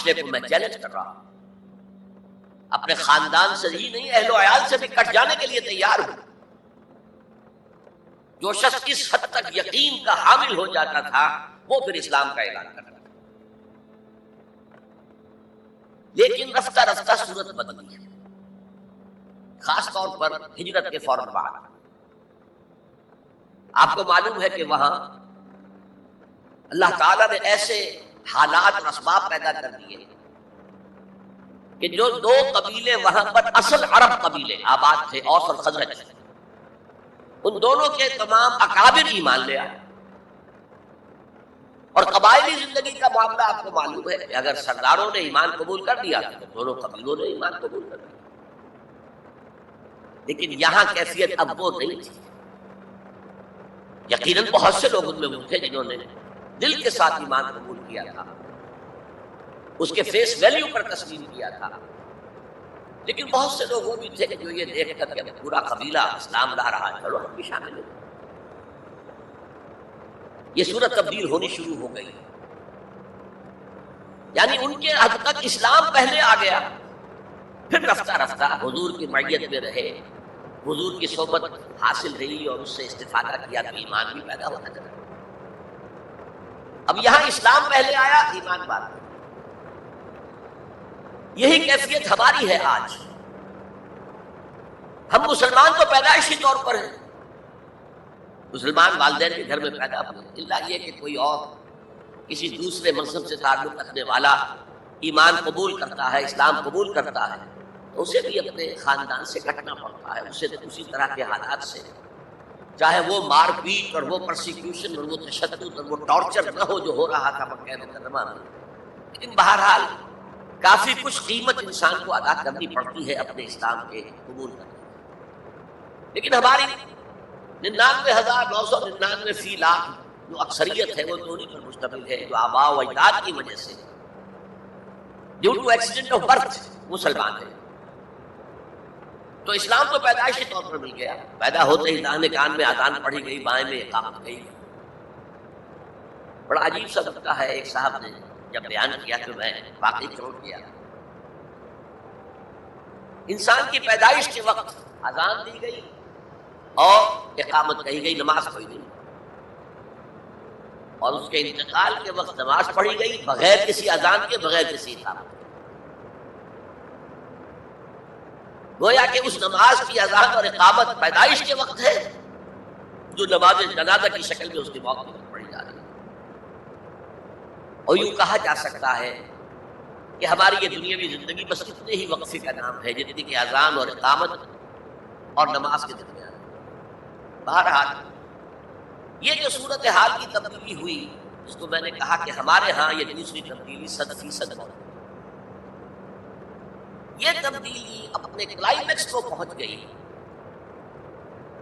معاشرے کو میں چیلنج کر رہا ہوں، اپنے خاندان سے ہی نہیں، اہل و عیال سے بھی کٹ جانے کے لیے تیار ہوں۔ جو شخص اس حد تک یقین کا حامل ہو جاتا تھا وہ پھر اسلام کا اعلان کرتا تھا، لیکن رفتہ رفتہ صورت بدلی، خاص طور پر ہجرت کے فوراً بعد۔ آپ کو معلوم ہے کہ وہاں اللہ تعالیٰ نے ایسے حالات اور اسباب پیدا کر دیے کہ جو دو قبیلے وہاں پر اصل عرب قبیلے آباد تھے، اوس اور خزرج، ان دونوں کے تمام اکابر ایمان لے آئے۔ اور قبائلی زندگی کا معاملہ آپ کو معلوم ہے کہ اگر سرداروں نے ایمان قبول کر لیا تو دونوں قبیلوں نے ایمان قبول کر لیا، لیکن یہاں کیفیت اب وہ نہیں تھی۔ یقیناً بہت سے لوگ ان میں وہ تھے جنہوں نے دل کے ساتھ ایمان قبول کیا تھا، اس کے فیس ویلیو پر تسلیم کیا تھا، لیکن بہت سے لوگ وہ بھی تھے کہ جو یہ دیکھ کر کہ پورا قبیلہ اسلام لا رہا ہے، چلو ہم بھی شامل ہیں۔ یہ صورت تبدیل ہونی شروع ہو گئی، یعنی ان کے حد تک اسلام پہلے آ گیا، پھر رفتہ رفتہ حضور کی معیت میں رہے، حضور کی صحبت حاصل رہی اور اس سے استفادہ کیا تو ایمان بھی پیدا ہوتا چلا۔ اب یہاں اسلام پہلے آیا، ایمان بعد۔ یہی کیفیت ہماری ہے آج۔ ہم مسلمان تو پیدائشی طور پر ہیں، مسلمان والدین کے گھر میں پیدا ہوئے، اللہ یہ کہ کوئی اور کسی دوسرے مذہب سے تعلق رکھنے والا ایمان قبول کرتا ہے، اسلام قبول کرتا ہے، تو اسے بھی اپنے خاندان سے کٹنا پڑتا ہے، اسے تو اسی طرح کے حالات سے، چاہے وہ مار پیٹ اور وہ پرسیکیوشن اور وہ تشدد اور وہ ٹارچر نہ ہو جو ہو رہا تھا مکہ مکرمہ میں، لیکن بہرحال کافی کچھ قیمت انسان کو ادا کرنی پڑتی ہے اپنے اسلام کے قبول کرنے۔ لیکن ہماری 99,999 فی لاکھ جو اکثریت ہے وہ تو انہیں پر مشتمل ہے جو آباء و اجداد کی وجہ سے due to accident of birth مسلمان ہے۔ تو اسلام تو پیدائشی طور پر مل گیا، پیدا ہوتے ہی داہنے کان میں اذان پڑھی گئی، بائیں میں اقامت گئی۔ بڑا عجیب سا لگتا ہے، ایک صاحب نے جب بیان کیا کہ میں واقعی چوٹ گیا، انسان کی پیدائش کے وقت اذان دی گئی اور اقامت کہی گئی، نماز پڑھی گئی، اور اس کے انتقال کے وقت نماز پڑھی گئی بغیر کسی اذان کے، بغیر کسی اقامت کے۔ گویا کہ اس نماز کی اذان اور اقامت پیدائش کے وقت ہے جو نماز جنازہ کی شکل میں اس کی موت پر پڑھی جا رہی ہے۔ اور یوں کہا جا سکتا ہے کہ ہماری یہ دنیاوی زندگی بس اتنے ہی وقفے کا نام ہے جتنی کہ اذان اور اقامت اور نماز کے درمیان۔ بہرحال یہ جو صورتحال کی تبدیلی ہوئی، جس کو میں نے کہا کہ ہمارے ہاں یہ دوسری تبدیلی 100% ہے، یہ تبدیلی اپنے کلائمیکس کو پہنچ گئی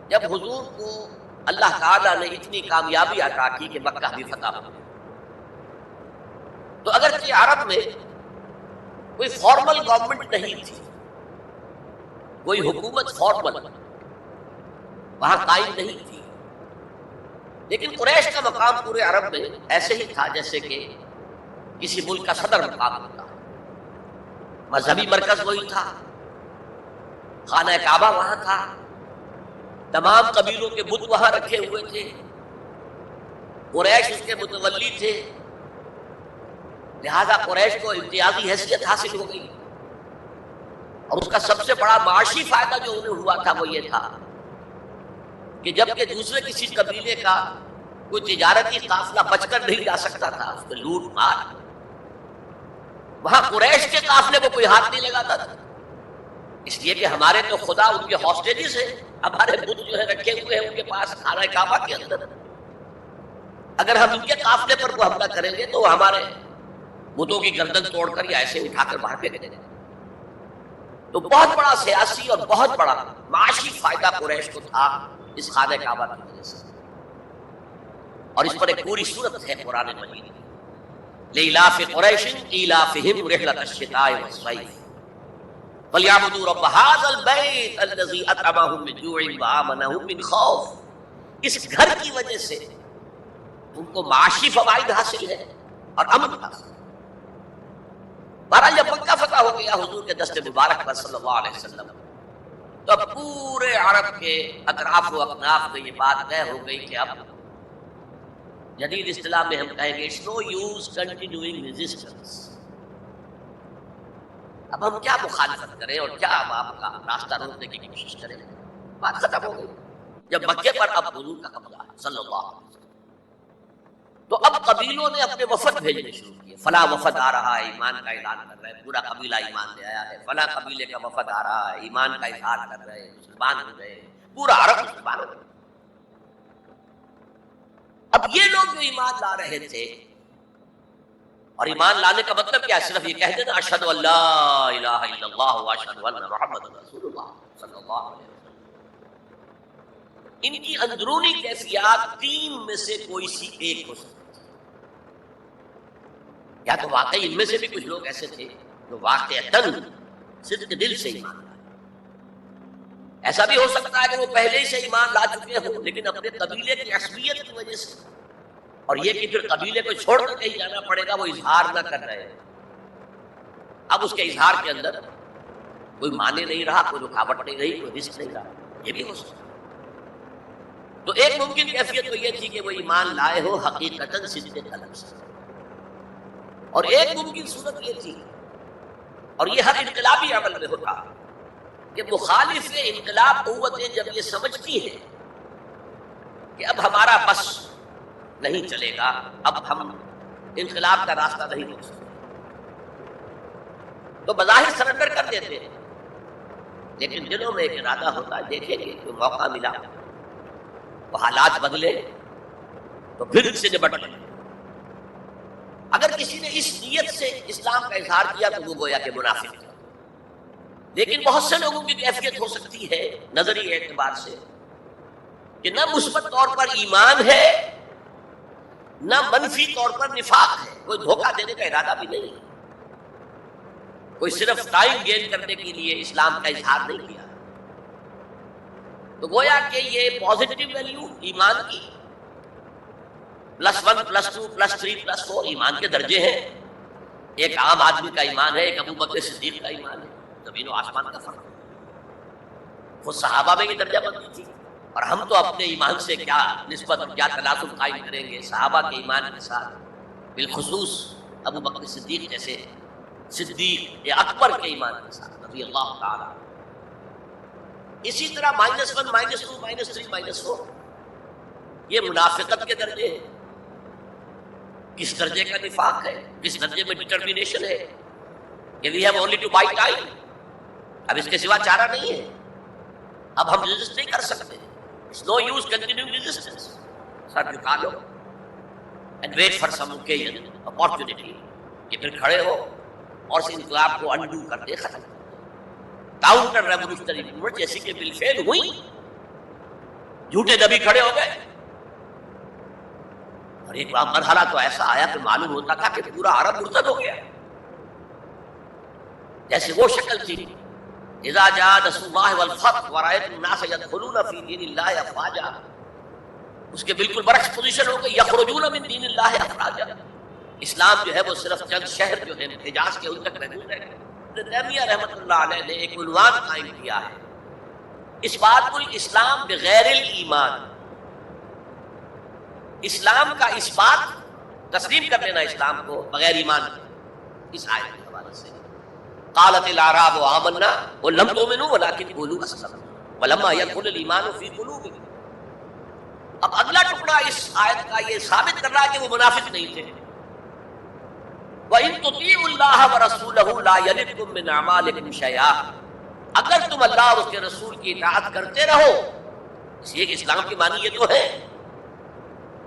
جب حضور کو اللہ تعالیٰ نے اتنی کامیابی عطا کی کہ مکہ بھی فتح ہو گیا۔ تو اگرچہ عرب میں کوئی فارمل گورنمنٹ نہیں تھی، کوئی حکومت فارمل وہاں قائم نہیں تھی، لیکن قریش کا مقام پورے عرب میں ایسے ہی تھا جیسے کہ کسی ملک کا صدر مقام ہوتا ہے۔ مذہبی مرکز وہی تھا، خانہ کعبہ وہاں تھا، تمام قبیلوں کے بت وہاں رکھے ہوئے تھے، قریش اس کے متولی تھے، لہذا قریش کو امتیازی حیثیت حاصل ہو گئی۔ اور اس کا سب سے بڑا معاشی فائدہ جو انہیں ہوا تھا وہ یہ تھا کہ جبکہ دوسرے کسی قبیلے کا کوئی تجارتی قافلہ بچ کر نہیں جا سکتا تھا، اس پہ لوٹ مار، وہاں قریش کے قافلے کو کوئی ہاتھ نہیں لگاتا تھا، اس لیے کہ ہمارے تو خدا ان کے ہاسٹیجز ہیں، ہمارے بت جو ہے رکھے ہوئے ہیں ان کے پاس خانہ کعبہ کے اندر، اگر ہم ان کے قافلے پر کوئی حملہ کریں گے تو وہ ہمارے بتوں کی گردن توڑ کر یا ایسے اٹھا کر باہر پھینک دیں گے۔ تو بہت بڑا سیاسی اور بہت بڑا معاشی فائدہ قریش کو تھا اس خانہ کعبہ کی وجہ سے، اور اس پر ایک پوری صورت ہے قرآن مجید میں، لإلاف قریش إیلافہم رحلۃ الشتاء والصیف فلیعبدوا رب ھذا البیت الذی اطعمہم من جوع وآمنہم من خوف۔ اس گھر کی وجہ سے ان کو معاشی فوائد حاصل ہے اور امن حاصل ہے۔ بہرحال جب مکہ فتح ہو گیا حضور کے دست مبارک پر صلی اللہ علیہ وسلم، تو اب پورے عرب کے اطراف و اکناف میں یہ بات طے ہو گئی کہ اب جدید اصطلاح میں ہم کہیں گے it's no use continuing resistance, اب ہم کیا مخالفت کریں اور کیا اب آپ کا راستہ روکنے کی کوشش کریں، بات ختم ہو گئی جب مکے پر اب حضور کا قبضہ ہے صلی اللہ علیہ وسلم۔ تو اب قبیلوں نے اپنے وفد بھیجنے شروع کیے، فلاں وفد آ رہا ہے ایمان کا اعلان کر رہا ہے، پورا قبیلہ ایمان لے آیا ہے، فلاں قبیلے کا وفد آ رہا ہے ایمان کا اظہار کر رہے ہیں، مسلمان ہو گئے، پورا عرب مسلمان ہو گئے۔ اب یہ لوگ جو ایمان لا رہے تھے، اور ایمان لانے کا مطلب کیا ہے؟ صرف یہ کہہ دینا اشہد ان لا الہ الا اللہ واشہد ان محمد رسول اللہ صلی اللہ علیہ وسلم۔ ان کی اندرونی کیفیات تین میں سے کوئی سی ایک ہو سکتی ہے، یا تو واقعی ان میں سے بھی کچھ لوگ ایسے تھے جو واقعتاً صدق دل سے ایمان لائے، ایسا بھی ہو سکتا ہے کہ وہ پہلے ہی سے ایمان لا چکے ہوں لیکن اپنے قبیلے کی عصبیت کی وجہ سے، اور یہ کہ پھر قبیلے کو چھوڑ کر کہیں جانا پڑے گا، وہ اظہار نہ کر رہے ہیں، اب اس کے اظہار کے اندر کوئی معنی نہیں رہا، کوئی رکاوٹ نہیں رہی، کوئی رزق نہیں رہا، یہ بھی ہو سکتا ہے۔ تو ایک ممکن کیفیت تو یہ تھی کہ وہ ایمان لائے ہو حقیقتاً صدق قلب سے، اور ایک ممکن صورت یہ تھی، اور یہ ہر انقلابی عمل میں ہوتا کہ مخالف انقلاب قوتیں جب یہ سمجھتی ہیں کہ اب ہمارا بس نہیں چلے گا، اب ہم انقلاب کا راستہ نہیں روک سکتے، تو بظاہر سرنڈر کر دیتے ہیں، لیکن دلوں میں ایک ارادہ ہوتا ہے دیکھیں گے کوئی موقع ملا، وہ حالات بدلے تو پھر اس سے نپٹ لیں۔ اگر کسی نے اس نیت سے اسلام کا اظہار کیا تو وہ گویا کہ منافق ہے، لیکن بہت سے لوگوں کی کیفیت ہو سکتی ہے نظری اعتبار سے کہ نہ مثبت طور پر ایمان ہے نہ منفی طور پر نفاق ہے، کوئی دھوکہ دینے کا ارادہ بھی نہیں، کوئی صرف ٹائم گین کرنے کے لیے اسلام کا اظہار نہیں کیا، تو گویا کہ یہ پازیٹیو ویلیو ایمان کی +1 +2 +3 +4 ایمان کے درجے ہیں، ایک عام آدمی کا ایمان ہے، ایک ابو بکر صدیق کا ایمان ہے، زمین و آسمان کا فرق ہے۔ خود صحابہ میں یہ درجہ بندی تھی، اور ہم تو اپنے ایمان سے کیا نسبت کیا تناسب قائم کریں گے صحابہ کے ایمان کے ساتھ، بالخصوص ابو بکر صدیق جیسے صدیق اکبر کے ایمان کے ساتھ رضی اللہ تعالیٰ۔ اسی طرح -1 -2 -3 -4 یہ منافقت کے درجے ہیں، کس درجے کا نفاق ہے، کس درجے میں ڈٹرمینیشن ہے کہ we have only to buy time، اب اس کے سوا چارہ نہیں ہے، اب ہم ریزسٹ نہیں کر سکتے، it's no use continuing resistance، سر جھکا لو and wait for some occasion opportunity کہ پھر کھڑے ہو اور اس انقلاب کو انڈو کر دے، ختم کاؤنٹر ریولوشنری موومنٹ جیسی کہ بالفعل ہوئی، جھوٹے نبی کھڑے ہو گئے، اور ایک مرحلہ تو ایسا آیا کہ معلوم ہوتا تھا کہ پورا عرب مرتد ہو گیا، جیسے وہ شکل تھی اذا جاء نصر اللہ والفتح ورأیت الناس يدخلون فی دین اللہ افواجا، اس کے بالکل برعکس پوزیشن ہو گئی یخرجون من دین اللہ افواجا، اسلام جو ہے وہ صرف چند شہر جو ہیں حجاز کے ان تک محدود ہے۔ ابن تیمیہ رحمۃ اللہ علیہ نے ایک عنوان قائم کیا ہے، اثبات الاسلام بغیر الایمان، اسلام کا اثبات، تسلیم کر لینا اسلام کو بغیر ایمان کے، اس آیت کے حوالے سے قالت الاعراب آمنا قل لم تؤمنوا ولكن قولوا اسلمنا ولما يدخل الايمان في قلوبكم۔ اب اگلا ٹکڑا اس آیت کا یہ ثابت کر رہا ہے کہ وہ منافق نہیں تھے، وَإِن تُطِيعُوا اللَّهَ وَرَسُولَهُ لَا يَلِدْكُم مِّنْ أَعْمَالِكُمْ شَيْئًا، اگر تم اللہ اور اس کے رسول کی اطاعت کرتے رہو، اس لیے کہ اسلام کی معنی یہ تو ہے،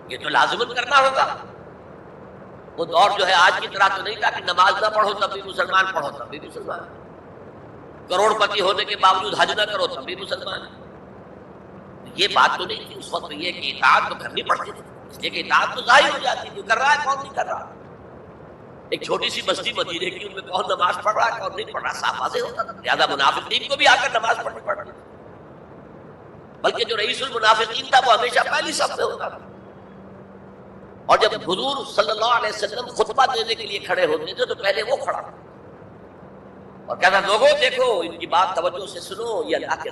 یہ تو لازماً کرنا ہوگا، وہ دور جو ہے آج کی طرح تو نہیں تھا کہ نماز نہ پڑھو تب بھی مسلمان، پڑھو تب بھی مسلمان، کروڑ پتی ہونے کے باوجود حج نہ کرو تب بھی مسلمان، یہ بات تو نہیں تھی اس وقت، یہ کہ اطاعت تو کرنی پڑتی تھی، اس لیے کہ اطاعت تو ظاہر ہو جاتی ہے، کر رہا ہے کون نہیں کر رہا، ایک چھوٹی سی بستی مدینے کی، ان میں کون نماز پڑھ رہا ہے کون نہیں پڑھ رہا، صاف واضح ہوتا تھا، زیادہ منافقین کو بھی آ کر نماز پڑھنی پڑتی، بلکہ جو رئیس المنافقین تھا وہ ہمیشہ پہلی صف میں ہوتا تھا، اور جب حضور صلی اللہ علیہ وسلم خطبہ دینے کے لیے کھڑے ہوتے تھے تو پہلے وہ کھڑا، اور کہنا لوگوں دیکھو ان کی بات توجہ سے سنو، یہ اللہ کے